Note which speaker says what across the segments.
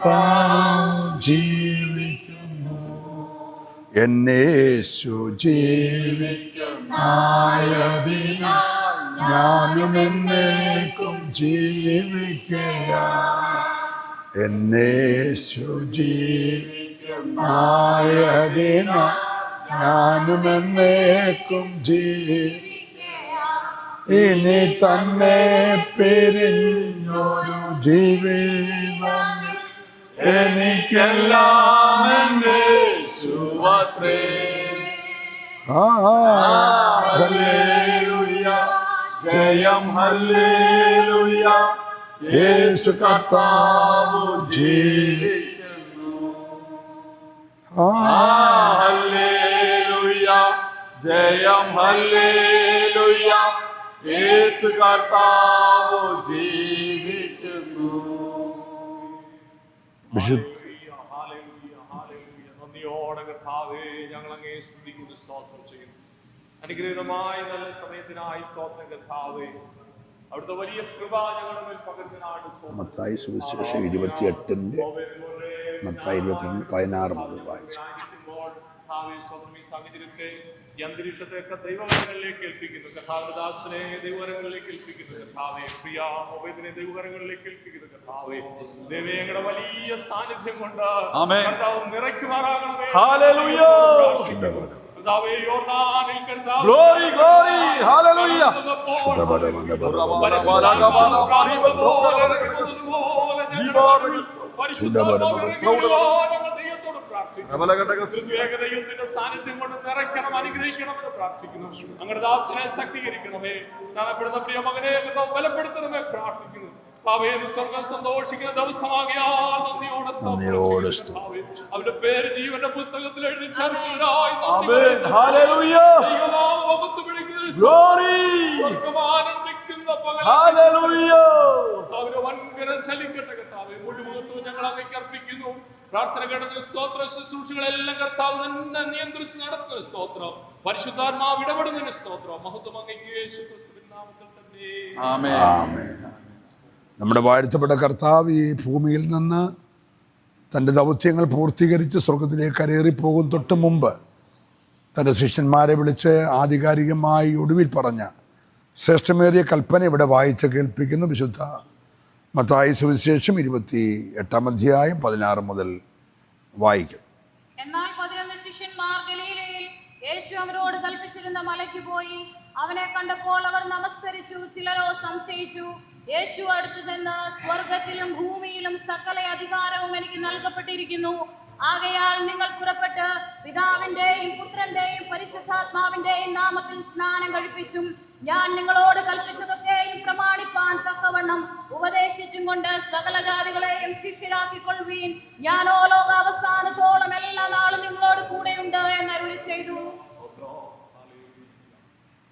Speaker 1: കർത്താവ് ജീവിക്കുന്നു, എന്നേശു ജീവിക്കുന്നതിനാൽ ഞാനും എന്നേക്കും ജീവിക്കയാൽ. എന്നേശു ജീവിക്കുന്നതിനാൽ ഞാനും എന്നേക്കും ഇനി തന്നെ പിരിഞ്ഞൊരു ജീവിതം എനിക്കെല്ലാം എന്നേശുവത്രേ. ഹല്ലേലൂയ, ജയം ഹല്ലേലൂയ, യേശു കർത്താവ് ജീവിക്കുന്നു.
Speaker 2: ഹല്ലേലൂയ, ജയം ഹല്ലേലൂയ, യേശു കർത്താവ് ജീവിക്കുന്നു. നന്ദിയോടെ കർത്താവേ ഞങ്ങൾ അങ്ങേ സ്തുതിക്കുന്നു, സ്തോത്രം ചെയ്യുന്നു. അനുഗ്രഹീതമായ നല്ല സമയത്തിനായി സ്തോത്രം കർത്താവേ. അവിടുത്തെ വലിയ കൃപ ഞങ്ങളുടെ മേൽ പകർന്നതിനാണ്.
Speaker 1: മത്തായി സുവിശേഷം 28 മത്തായി 22:16 മുതൽ വായിച്ചു.
Speaker 2: അന്തരീക്ഷത്തെയൊക്കെ ദൈവകരങ്ങളിലേക്ക് ഏൽപ്പിക്കുന്നു കർത്താവ്. ദാസനെ ദൈവകരങ്ങളിലേക്ക് ഏൽപ്പിക്കുന്നു കർത്താവേ. പ്രിയ മോഹത്തിനെ ദൈവകരങ്ങളിലേക്ക് ഏൽപ്പിക്കുന്നു കർത്താവേ. ദൈവമേ, ഞങ്ങളുടെ വലിയ സാന്നിധ്യം കൊണ്ട് കർത്താവ് നിറയ്ക്കുമാറാകണമേ. ഹല്ലേലൂയ. കർത്താവേ, യോർദാനിൽ കർത്താവ് ഗ്ലോറി ഗ്ലോറി ഹല്ലേലൂയ. സാന്നിധ്യം കൊണ്ട് നിറയ്ക്കണം, അനുഗ്രഹിക്കണമെന്ന് പ്രാർത്ഥിക്കുന്നു. അങ്ങനെ ദാസനെ ശക്തീകരിക്കണമേ. സ്നാനപ്പെടുന്ന പ്രിയ മകനെ ബലപ്പെടുത്തണമേ പ്രാർത്ഥിക്കുന്നു. സ്വർഗം സന്തോഷിക്കുന്ന ദിവസമാകിയാൽ നന്ദിയോടെ അവരുടെ പേര് ജീവന്റെ പുസ്തകത്തിൽ എഴുതി ചേർക്കുന്നതിനായി അവര് വൻകരം ചലിക്കട്ടെ കർത്താവേ. മുഴുമുഖത്തും ഞങ്ങൾ അങ്ങേക്ക് അർപ്പിക്കുന്നു. പ്രാർത്ഥന കേട്ടതിന് സ്തോത്ര. ശുശ്രൂഷകളെല്ലാം കർത്താവ് തന്നെ നിയന്ത്രിച്ച് നടത്തുന്ന സ്തോത്രം. പരിശുദ്ധാത്മാവ് ഇടപെടുന്നതിന് സ്തോത്രം. മഹത്വം അങ്ങേക്ക് യേശുക്രിസ്തുവിൻ നാമത്തിൽ തന്നെ.
Speaker 1: ആമേൻ. നമ്മുടെ വാഴ്ത്തപ്പെട്ട കർത്താവ് ഈ ഭൂമിയിൽ നിന്ന് തൻ്റെ ദൗത്യങ്ങൾ പൂർത്തീകരിച്ച് സ്വർഗത്തിലേക്ക് കരേറിപ്പോകും തൊട്ട് മുമ്പ് തൻ്റെ ശിഷ്യന്മാരെ വിളിച്ച് ആധികാരികമായി ഒടുവിൽ പറഞ്ഞ ശ്രേഷ്ഠമേറിയ കൽപ്പന ഇവിടെ വായിച്ച് കേൾപ്പിക്കുന്നു. വിശുദ്ധ മത്തായി സുവിശേഷം 28 16 മുതൽ വായിക്കും.
Speaker 3: എന്നാൽ 11 ശിഷ്യന്മാർ ഗലീലയിൽ യേശു അവരോട് കൽപ്പിച്ചിരുന്ന മലയ്ക്ക് പോയി. അവനെ കണ്ടപ്പോൾ അവർ നമസ്കരിച്ചു. ചിലരോ സംശയിച്ചു. യേശു അടുത്തു ചെന്ന്, സ്വർഗത്തിലും ഭൂമിയിലും സകല അധികാരവും എനിക്ക് നൽകപ്പെട്ടിരിക്കുന്നു. ആകയാൽ നിങ്ങൾ പുറപ്പെട്ട് പിതാവിന്റെയും പുത്രന്റെയും പരിശുദ്ധാത്മാവിന്റെയും നാമത്തിൽ സ്നാനം കഴിപ്പിച്ചും ഞാൻ നിങ്ങളോട് കൽപ്പിച്ചതൊക്കെയും പ്രമാണിപ്പാൻ തക്കവണ്ണം ഉപദേശിച്ചും കൊണ്ട് സകല ജാതികളെയും ശിഷ്യരാക്കിക്കൊള്ളുവീൻ. ഞാനോ ലോകാവസാനത്തോളം എല്ലാ നാളും നിങ്ങളോട് കൂടെയുണ്ട് എന്ന് അരുളി ചെയ്തു.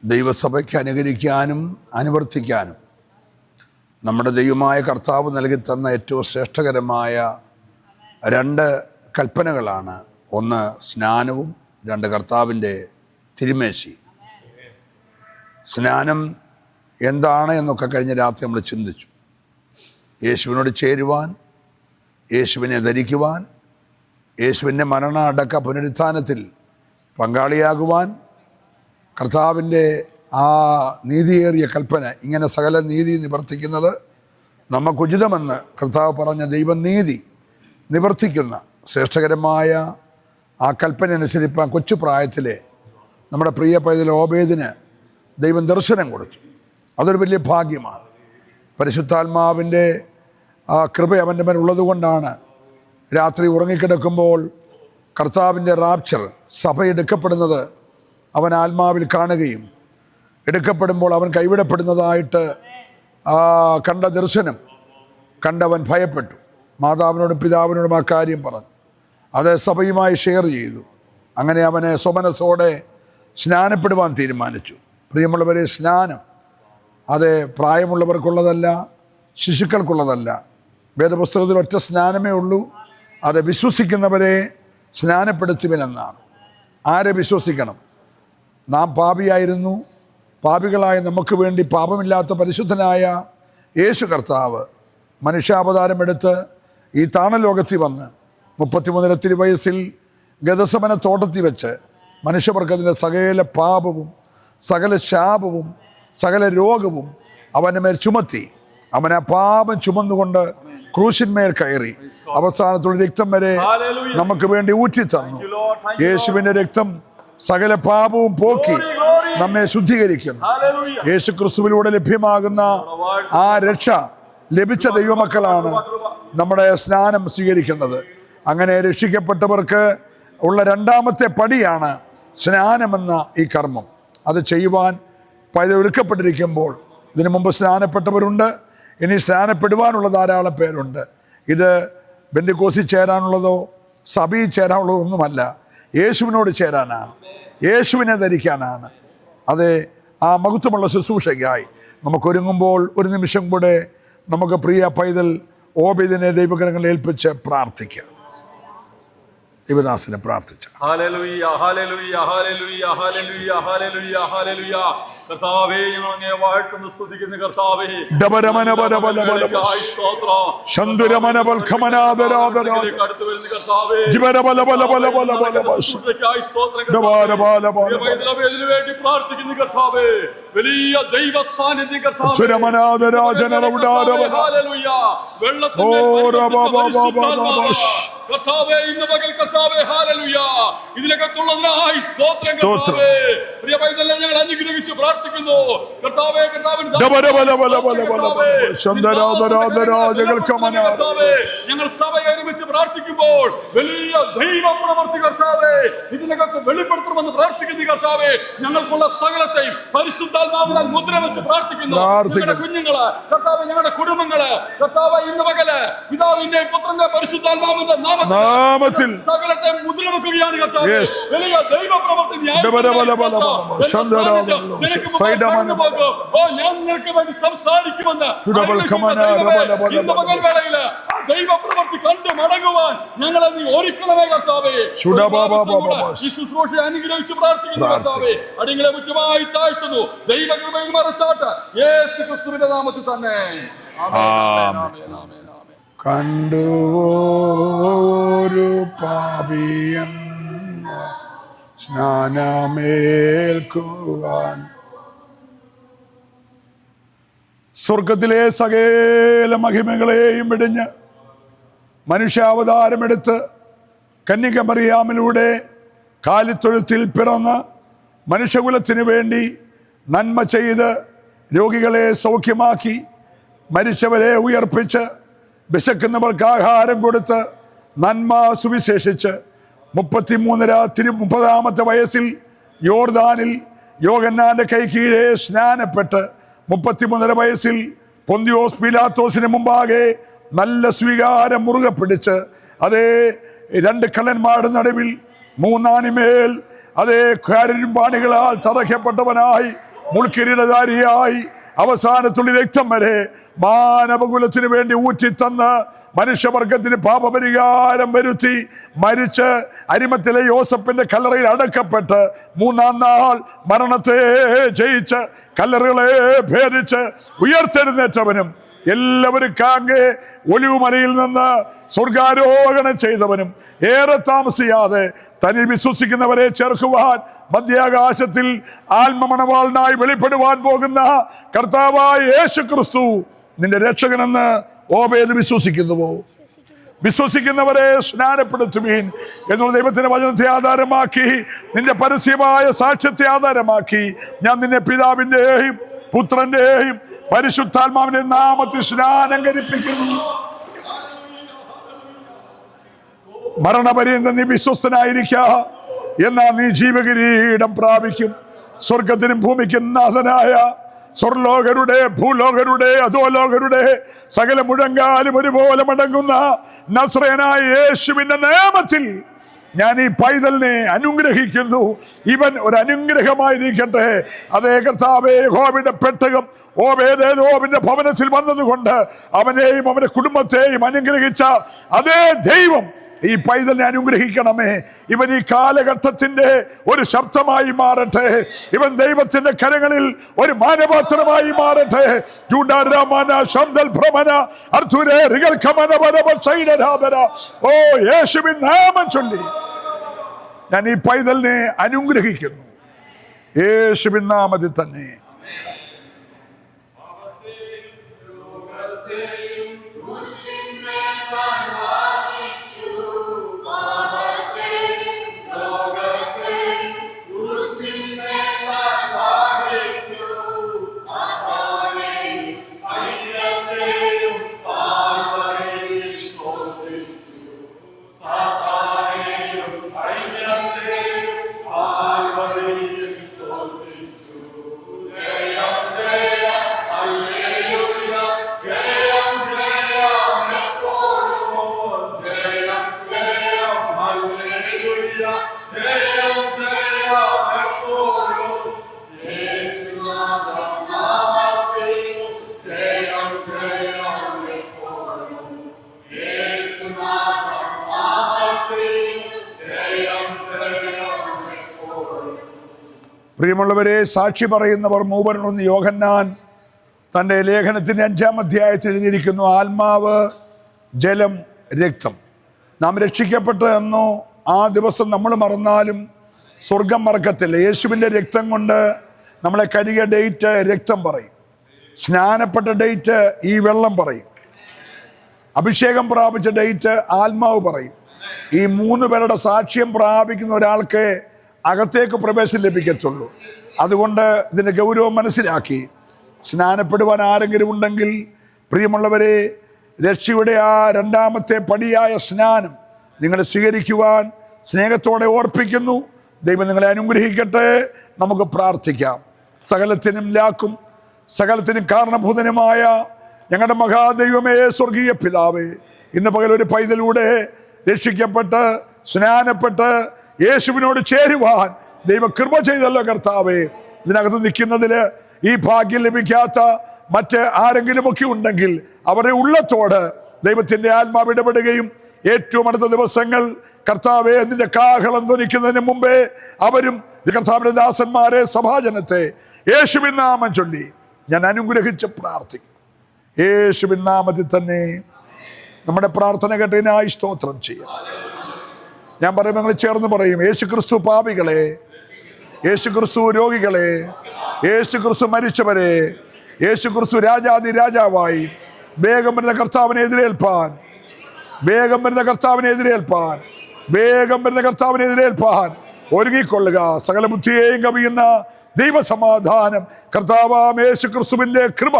Speaker 1: ദൈവസഭയ്ക്ക് അനുകരിക്കാനും അനുവർത്തിക്കാനും നമ്മുടെ ദൈവമായ കർത്താവ് നൽകി തന്ന ഏറ്റവും ശ്രേഷ്ഠകരമായ 2 കൽപ്പനകളാണ്. ഒന്ന് സ്നാനവും, 2 കർത്താവിൻ്റെ തിരുമേശി. സ്നാനം എന്താണ് എന്നൊക്കെ കഴിഞ്ഞ രാത്രി നമ്മൾ ചിന്തിച്ചു. യേശുവിനോട് ചേരുവാൻ, യേശുവിനെ ധരിക്കുവാൻ, യേശുവിൻ്റെ മരണ അടക്ക പുനരുത്ഥാനത്തിൽ പങ്കാളിയാകുവാൻ, കർത്താവിൻ്റെ ആ നീതിയേറിയ കൽപ്പന, ഇങ്ങനെ സകല നീതി നിവർത്തിക്കുന്നത് നമുക്കുചിതമെന്ന് കർത്താവ് പറഞ്ഞ ദൈവനീതി നിവർത്തിക്കുന്ന ശ്രേഷ്ഠകരമായ ആ കൽപ്പന അനുസരിപ്പാൻ കൊച്ചു പ്രായത്തിലെ നമ്മുടെ പ്രിയ പൈതൽ ഓബേദിന് ദൈവം ദർശനം കൊടുത്തു. അതൊരു വലിയ ഭാഗ്യമാണ്. പരിശുദ്ധാത്മാവിൻ്റെ ആ കൃപ അവൻ്റെ മേൽ ഉള്ളതുകൊണ്ടാണ് രാത്രി ഉറങ്ങിക്കിടക്കുമ്പോൾ കർത്താവിൻ്റെ റാപ്ചർ, സഭ എടുക്കപ്പെടുന്നത് അവൻ ആത്മാവിൽ കാണുകയും എടുക്കപ്പെടുമ്പോൾ അവൻ കൈവിടപ്പെടുന്നതായിട്ട് കണ്ട ദർശനം കണ്ടവൻ ഭയപ്പെട്ടു. മാതാവിനോടും പിതാവിനോടും ആ കാര്യം പറഞ്ഞു. അത് സഭയുമായി ഷെയർ ചെയ്തു. അങ്ങനെ അവനെ സ്വമനസ്സോടെ സ്നാനപ്പെടുവാൻ തീരുമാനിച്ചു. പ്രിയമുള്ളവരെ, സ്നാനം അത് പ്രായമുള്ളവർക്കുള്ളതല്ല, ശിശുക്കൾക്കുള്ളതല്ല. വേദപുസ്തകത്തിൽ ഒറ്റ സ്നാനമേ ഉള്ളൂ. അത് വിശ്വസിക്കുന്നവരെ സ്നാനപ്പെടുത്തുവിനെന്നാണ്. ആരെ വിശ്വസിക്കണം? നാം പാപിയായിരുന്നു. പാപികളായ നമുക്ക് വേണ്ടി പാപമില്ലാത്ത പരിശുദ്ധനായ യേശു കർത്താവ് മനുഷ്യാവതാരമെടുത്ത് ഈ താണലോകത്തിൽ വന്ന് 33 വയസ്സിൽ ഗദസമന തോട്ടത്തിൽ വെച്ച് മനുഷ്യവർഗത്തിൻ്റെ സകല പാപവും സകല ശാപവും സകല രോഗവും അവൻ്റെ മേൽ ചുമത്തി. അവൻ ആ പാപം ചുമന്നുകൊണ്ട് ക്രൂശിന്മേൽ കയറി അവസാനത്തുള്ള രക്തം വരെ നമുക്ക് വേണ്ടി ഊറ്റി തന്നു. യേശുവിൻ്റെ രക്തം സകല പാപവും പോക്കി നമ്മെ ശുദ്ധീകരിക്കുന്നു. യേശു ക്രിസ്തുവിലൂടെ ലഭ്യമാകുന്ന ആ രക്ഷ ലഭിച്ച ദൈവമക്കളാണ് നമ്മുടെ സ്നാനം സ്വീകരിക്കേണ്ടത്. അങ്ങനെ രക്ഷിക്കപ്പെട്ടവർക്ക് ഉള്ള രണ്ടാമത്തെ പടിയാണ് സ്നാനമെന്ന ഈ കർമ്മം. അത് ചെയ്യുവാൻ ഒരുക്കപ്പെട്ടിരിക്കുമ്പോൾ, ഇതിനു മുമ്പ് സ്നാനപ്പെട്ടവരുണ്ട്, ഇനി സ്നാനപ്പെടുവാനുള്ള ധാരാളം പേരുണ്ട്. ഇത് ബെന്തിക്കോസിൽ ചേരാനുള്ളതോ സഭയിൽ ചേരാനുള്ളതോ ഒന്നുമല്ല, യേശുവിനോട് ചേരാനാണ്, യേശുവിനെ ധരിക്കാനാണ്. അത് ആ മഹത്വമുള്ള ശുശ്രൂഷയ്ക്കായി നമുക്കൊരുങ്ങുമ്പോൾ ഒരു നിമിഷം കൂടെ നമുക്ക് പ്രിയ പൈതൽ ഓബേദിനെ ദൈവകരങ്ങളിൽ ഏൽപ്പിച്ച് പ്രാർത്ഥിക്കാം. ദൈവദാസനെ പ്രാർത്ഥിച്ച
Speaker 4: hallelujah hallelujah hallelujah hallelujah hallelujah hallelujah. കർത്താവേ, ഞങ്ങൾ അങ്ങയെ വാഴ്ത്തുന്നു, സ്തുതിക്കുന്നു. കർത്താവേ, വലിയ ദൈവ സാന്നിധ്യം കർത്താവേ, ഇന്ന് പകൽ കർത്താവേ, ഹല്ലേലൂയ, ഇതിനകത്തുള്ളതിനായി സ്തോത്രം കർത്താവേ. പ്രിയ പൈതലെ, ഞങ്ങൾ അനുഗ്രഹിച്ച് പ്രാർത്ഥിക്കുന്നു കർത്താവേ. ഞങ്ങൾ സഭയെ ഒരുമിച്ച് പ്രാർത്ഥിക്കുമ്പോൾ വലിയ ദൈവ പ്രവൃത്തി കർത്താവേ ഇതിനകത്ത് വെളിപ്പെടുത്തണമെന്ന് പ്രാർത്ഥിക്കുന്നു കർത്താവേ. ഞങ്ങൾക്കുള്ള സകലത്തെയും പരിശുദ്ധാത്മാവിനാൽ മുദ്ര വെച്ച് പ്രാർത്ഥിക്കുന്നു. ഞങ്ങളുടെ കുഞ്ഞുങ്ങള് കർത്താവേ, ഞങ്ങളുടെ കുടുംബങ്ങള് കർത്താവേ, ഇന്ന് പകല് പിതാവിന്റെ പുത്രന്റെ പരിശുദ്ധാത്മാവിന്റെ നാമത്തിൽ സകലത്തെ മുദ്ര വെക്കുകയാണ് കർത്താവേ. വലിയ ദൈവ പ്രവൃത്തി ഞങ്ങൾക്ക് വേണ്ടി സംസാരിക്കുമെന്ന് ദൈവപ്രവൃത്തി കണ്ടു മടങ്ങുവാൻ ഞങ്ങളെ നീ ഒരുക്കണമേ കർത്താവേ. ഈ ശുശ്രൂഷ അനുഗ്രഹിച്ച് പ്രാർത്ഥിക്കുന്നു കർത്താവേ. അടിങ്ങളെ മുറ്റുമായി താഴ്ത്തുന്നു. ദൈവകൃപയിൽ മറച്ചാട്ട് യേശു ക്രിസ്തുവിന്റെ നാമത്തിൽ തന്നെ.
Speaker 1: കണ്ടുവോരു പാപിയെന്ന സ്നാനമേൽക്കുവാൻ സ്വർഗത്തിലെ സകല മഹിമകളെയും വെടിഞ്ഞ് മനുഷ്യാവതാരമെടുത്ത് കന്യക മറിയാമിലൂടെ കാലിത്തൊഴുത്തിൽ പിറന്ന് മനുഷ്യകുലത്തിനു വേണ്ടി നന്മ ചെയ്ത് രോഗികളെ സൗഖ്യമാക്കി മരിച്ചവരെ ഉയർപ്പിച്ച് വിശക്കുന്നവർക്ക് ആഹാരം കൊടുത്ത് നന്മ സുവിശേഷിച്ച് 30ാമത്തെ വയസ്സിൽ യോർദാനിൽ യോഹന്നാന്റെ കൈ കീഴെ സ്നാനപ്പെട്ട് 33 വയസ്സിൽ പൊന്തിയോസ് പീലാത്തോസിന് മുമ്പാകെ നല്ല സ്വീകാരം മുറുകെ പിടിച്ച് അതേ 2 കള്ളന്മാരുടെ നടുവിൽ 3 ആണിമേൽ അതേ കാരുണ്യപാണികളാൽ തറയ്ക്കപ്പെട്ടവനായി മുൾക്കിരീടധാരിയായി അവസാനത്തുള്ളി രക്തം വരെ മാനവകുലത്തിന് വേണ്ടി ഊറ്റിത്തന്ന് മനുഷ്യവർഗത്തിന് പാപപരിഹാരം വരുത്തി മരിച്ച് അരിമത്തിലെ യോസഫിന്റെ കല്ലറയിൽ അടക്കപ്പെട്ട് 3-ാം നാൾ മരണത്തെ ജയിച്ച് കല്ലറകളെ ഭേദിച്ച് ഉയർത്തെഴുന്നേറ്റവനും എല്ലാവരും കാങ്കെ ഒലിവുമലയിൽ നിന്ന് സ്വർഗാരോഹണം ചെയ്തവനും ഏറെ താമസിയാതെ തന്നിൽ വിശ്വസിക്കുന്നവരെ ചേർക്കുവാൻ മധ്യാകാശത്തിൽ ആത്മമണവാളനായി വെളിപ്പെടുവാൻ പോകുന്ന കർത്താവായ യേശു ക്രിസ്തു നിന്റെ രക്ഷകനെന്ന് ഓബേദ് വിശ്വസിക്കുന്നുവോ? വിശ്വസിക്കുന്നവരെ സ്നാനപ്പെടുത്തുവീൻ എന്നുള്ള ദൈവത്തിന്റെ വചനത്തെ ആധാരമാക്കി നിന്റെ പരസ്യമായ സാക്ഷ്യത്തെ ആധാരമാക്കി ഞാൻ നിന്നെ പിതാവിന്റെയും പുത്രന്റെയും പരിശുദ്ധാത്മാവിന്റെ നാമത്തിൽ സ്നാനം കഴിപ്പിക്കുന്നു. മരണപര്യന്തം നീ വിശ്വസ്തനായിരിക്ക, എന്നാൽ നീ ജീവകിരീടം പ്രാപിക്കും. സ്വർഗത്തിനും ഭൂമിക്കും നാഥനായ സ്വർലോകരുടെ ഭൂലോകരുടെ അധോലോകരുടെ സകല മുഴങ്കാലും ഒരുപോലെ മടങ്ങുന്ന നസ്രയനായ യേശുവിന്റെ നാമത്തിൽ ഞാൻ ഈ പൈതലിനെ അനുഗ്രഹിക്കുന്നു. ഇവൻ ഒരു അനുഗ്രഹമായിരിക്കട്ടെ. അതേ കർത്താവേ, യഹോവയുടെ പെട്ടകം ഓബേദേദോമിന്റെ ഭവനത്തിൽ വന്നതുകൊണ്ട് അവനെയും അവന്റെ കുടുംബത്തെയും അനുഗ്രഹിച്ച അതേ ദൈവം ഈ പൈതലിനെ അനുഗ്രഹിക്കണമേ. ഇവൻ ഈ കാലഘട്ടത്തിന്റെ ഒരു ശബ്ദമായി മാറട്ടെ. ഇവൻ ദൈവത്തിന്റെ കരങ്ങളിൽ ഒരു മാനപാത്രമായി മാറട്ടെ. ഓ യേശുവിൻ നാമം ചൊല്ലി ഞാൻ ഈ പൈതലിനെ അനുഗ്രഹിക്കുന്നു. യേശുവിൻ നാമത്തിൽ തന്നെ. പ്രിയമുള്ളവരെ, സാക്ഷി പറയുന്നവർ മൂവരെന്ന് യോഹന്നാൻ തൻ്റെ ലേഖനത്തിൻ്റെ 5-ാം അധ്യായത്തിൽ എഴുതിയിരിക്കുന്നു. ആത്മാവ്, ജലം, രക്തം. നാം രക്ഷിക്കപ്പെട്ട എന്നോ ആ ദിവസം നമ്മൾ മറന്നാലും സ്വർഗം മറക്കത്തില്ല. യേശുവിൻ്റെ രക്തം കൊണ്ട് നമ്മളെ കഴുകിയ ഡേറ്റ് രക്തം പറയും. സ്നാനപ്പെട്ട ഡേറ്റ് ഈ വെള്ളം പറയും. അഭിഷേകം പ്രാപിച്ച ഡേറ്റ് ആത്മാവ് പറയും. ഈ 3 പേരുടെ സാക്ഷ്യം പ്രാപിക്കുന്ന ഒരാൾക്ക് അകത്തേക്ക് പ്രവേശനം ലഭിക്കത്തുള്ളൂ. അതുകൊണ്ട് ഇതിൻ്റെ ഗൗരവം മനസ്സിലാക്കി സ്നാനപ്പെടുവാൻ ആരെങ്കിലും ഉണ്ടെങ്കിൽ, പ്രിയമുള്ളവരെ, രക്ഷയുടെ ആ 2ാമത്തെ പടിയായ സ്നാനം നിങ്ങളെ സ്വീകരിക്കുവാൻ സ്നേഹത്തോടെ ഓർപ്പിക്കുന്നു. ദൈവം നിങ്ങളെ അനുഗ്രഹിക്കട്ടെ. നമുക്ക് പ്രാർത്ഥിക്കാം. സകലത്തിനും ലാക്കും സകലത്തിനും കാരണഭൂതനുമായ ഞങ്ങളുടെ മഹാദൈവമേ, സ്വർഗീയ പിതാവേ, ഇന്ന് പകൽ ഒരു പൈതലൂടെ രക്ഷിക്കപ്പെട്ട് സ്നാനപ്പെട്ട് യേശുവിനോട് ചേരുവാൻ ദൈവ കൃപ ചെയ്തല്ലോ കർത്താവേ. ഇതിനകത്ത് നിൽക്കുന്നതിന് ഈ ഭാഗ്യം ലഭിക്കാത്ത മറ്റ് ആരെങ്കിലുമൊക്കെ ഉണ്ടെങ്കിൽ അവരുടെ ഉള്ളത്തോട് ദൈവത്തിൻ്റെ ആത്മാവ് ഇടപെടുകയും ഏറ്റവും അടുത്ത ദിവസങ്ങൾ കർത്താവേ നിന്റെ കാഹളം ധ്വനിക്കുന്നതിന് മുമ്പേ അവരും കർത്താവിന്റെ ദാസന്മാരെ, സഭാജനത്തെ യേശുവിൻ നാമം ചൊല്ലി ഞാൻ അനുഗ്രഹിച്ച് പ്രാർത്ഥിക്കുന്നു. യേശുവിൻ നാമത്തിൽ തന്നെ നമ്മുടെ പ്രാർത്ഥന കേട്ടതിനായി സ്തോത്രം ചെയ്യാം. ഞാൻ പറയുമ്പോൾ നിങ്ങൾ ചേർന്ന് പറയും: യേശു ക്രിസ്തു പാപികളെ, യേശു ക്രിസ്തു രോഗികളെ, യേശു ക്രിസ്തു മരിച്ചവരെ, യേശു ക്രിസ്തു രാജാതി രാജാവായി വേഗം വരുന്ന കർത്താവിനെ എതിരേൽപ്പാൻ, വേഗം വരുന്ന കർത്താവിനെ എതിരേൽപ്പാൻ, വേഗം വരുന്ന കർത്താവിനെ എതിരേൽപ്പാൻ ഒരുങ്ങിക്കൊള്ളുക. സകല ബുദ്ധിയെയും കവിയുന്ന ദൈവസമാധാനം, കർത്താവാം യേശു ക്രിസ്തുവിന്റെ കൃപ,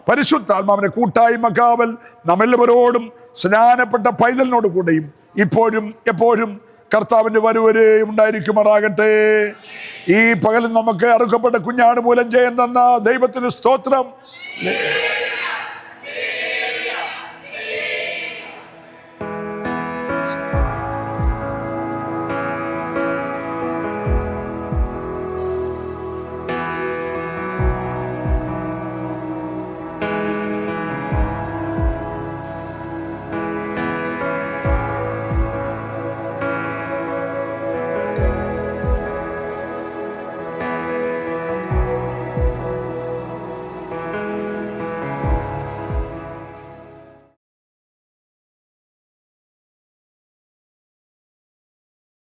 Speaker 1: പരിശുദ്ധാത്മാവിന്റെ കൂട്ടായ്മ കാവൽ നമ്മെല്ലാവരോടും സ്നാനപ്പെട്ട പൈതലിനോട് കൂടെയും ഇപ്പോഴും എപ്പോഴും കർത്താവിന്റെ വരവരെ ഉണ്ടായിരിക്കുമാറാകട്ടെ. ഈ പകലിൽ നമുക്ക് അറുക്കപ്പെട്ട കുഞ്ഞാട് മൂലം ജയം തന്ന ദൈവത്തിന് സ്തോത്രം.